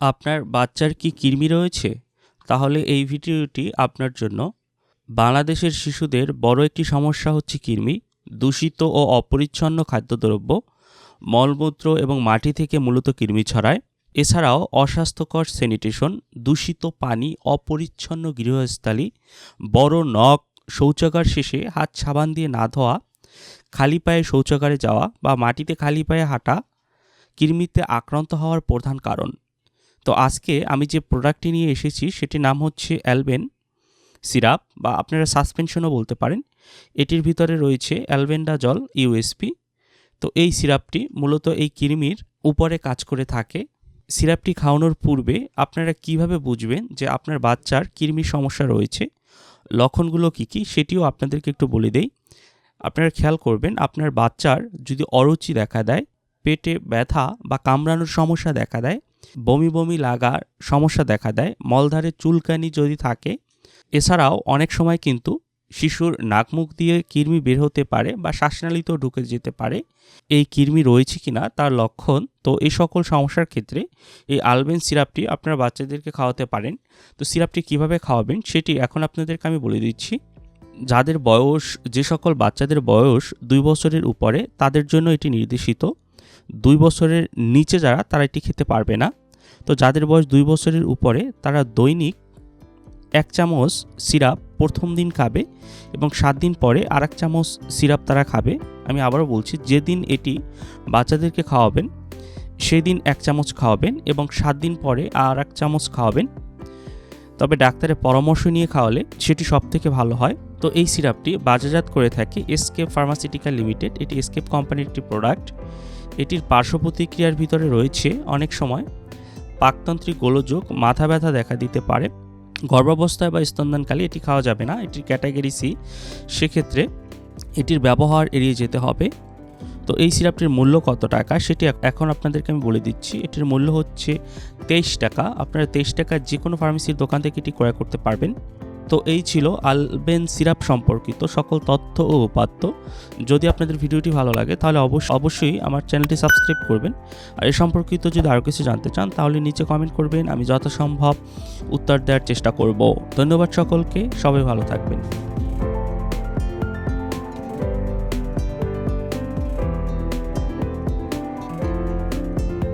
আপনার বাচ্চার কি কৃমি রয়েছে? তাহলে এই ভিডিওটি আপনার জন্য। বাংলাদেশের শিশুদের বড় একটি সমস্যা হচ্ছে কৃমি, দূষিত ও অপরিচ্ছন্ন খাদ্যদ্রব্য, মলমূত্র এবং মাটি থেকে মূলত কৃমি ছড়ায়। এছাড়াও অস্বাস্থ্যকর স্যানিটেশন, দূষিত পানি, অপরিচ্ছন্ন গৃহস্থালী, বড় নখ, শৌচাগার শেষে হাত সাবান দিয়ে না ধোয়া, খালি পায়ে শৌচাগারে যাওয়া বা মাটিতে খালি পায়ে হাঁটা কৃমিতে আক্রান্ত হওয়ার প্রধান কারণ। তো আজকে আমি যে প্রোডাক্টটি নিয়ে এসেছি সেটির নাম হচ্ছে অ্যালবেন সিরাপ, বা আপনারা সাসপেনশনও বলতে পারেন। এটির ভিতরে রয়েছে অ্যালবেন্ডাজল ইউএসপি। তো এই সিরাপটি মূলত এই কৃমির উপরে কাজ করে থাকে। সিরাপটি খাওয়ানোর পূর্বে আপনারা কিভাবে বুঝবেন যে আপনার বাচ্চার কৃমির সমস্যা রয়েছে, লক্ষণগুলো কী কী সেটিও আপনাদেরকে একটু বলে দেই। আপনারা খেয়াল করবেন, আপনার বাচ্চার যদি অরুচি দেখা দেয়, পেটে ব্যথা বা কামড়ানোর সমস্যা দেখা দেয়, বমি বমি লাগার সমস্যা দেখা দেয়, মলদ্বারে চুলকানি যদি থাকে, এছাড়াও অনেক সময় কিন্তু শিশুর নাক মুখ দিয়ে কৃমি বের হতে পারে বা শ্বাসনালীতেও ঢুকে যেতে পারে, এই কৃমি রয়েছে কিনা তার লক্ষণ। তো এই সকল সমস্যার ক্ষেত্রে এই অ্যালবেন সিরাপটি আপনার বাচ্চাদেরকে খাওয়াতে পারেন। তো সিরাপটি কিভাবে খাওয়াবেন সেটি এখন আপনাদেরকে আমি বলে দিচ্ছি। যাদের বয়স, যে সকল বাচ্চাদের বয়স 2 বছরের উপরে তাদের জন্য এটি নির্দেশিত। 2 বছরের নিচে যারা, তারা এটি খেতে পারবে না। তো যাদের বয়স 2 বছরের উপরে তারা দৈনিক 1 চামচ সিরাপ প্রথম দিন খাবে এবং 7 দিন পরে আর 1 চামচ সিরাপ তারা খাবে। আমি আবারও বলছি, যেদিন এটি বাচ্চাদেরকে খাওয়াবেন সেই দিন 1 চামচ খাওয়াবেন এবং 7 দিন পরে আর 1 চামচ খাওয়াবেন। তবে ডাক্তারের পরামর্শ নিয়ে খাওয়ালে সেটি সবথেকে ভালো হয়। তো এই সিরাপটি বাজারজাত করে থাকে এসকেপ ফার্মাসিউটিক্যাল লিমিটেড। এটি এসকেপ কোম্পানির একটি প্রোডাক্ট। এটির পার্শ্ব প্রতিক্রিয়ার ভিতরে রয়েছে অনেক সময় পাকতন্ত্রী গোলযোগ, মাথা ব্যথা দেখা দিতে পারে। গর্ভাবস্থায় বা স্তনদানকালে এটি খাওয়া যাবে না, এটির ক্যাটাগরি সি। সেক্ষেত্রে এটির ব্যবহার এড়িয়ে যেতে হবে। তো এই সিরাপটির মূল্য কত টাকা সেটি এখন আপনাদেরকে আমি বলে দিচ্ছি। এটির মূল্য হচ্ছে 23 টাকা। আপনারা 23 টাকার যে কোনো ফার্মেসির দোকান থেকে এটি ক্রয় করতে পারবেন। তো এই ছিল অ্যালবেন সিরাপ সম্পর্কিত সকল তথ্য ও উপাত্ত। যদি আপনাদের ভিডিওটি ভালো লাগে তাহলে অবশ্যই আমার চ্যানেলটি সাবস্ক্রাইব করবেন। আর এ সম্পর্কিত যদি আরও কিছু জানতে চান তাহলে নিচে কমেন্ট করবেন, আমি যথাসম্ভব উত্তর দেওয়ার চেষ্টা করব। ধন্যবাদ সকলকে, সবাই ভালো থাকবেন।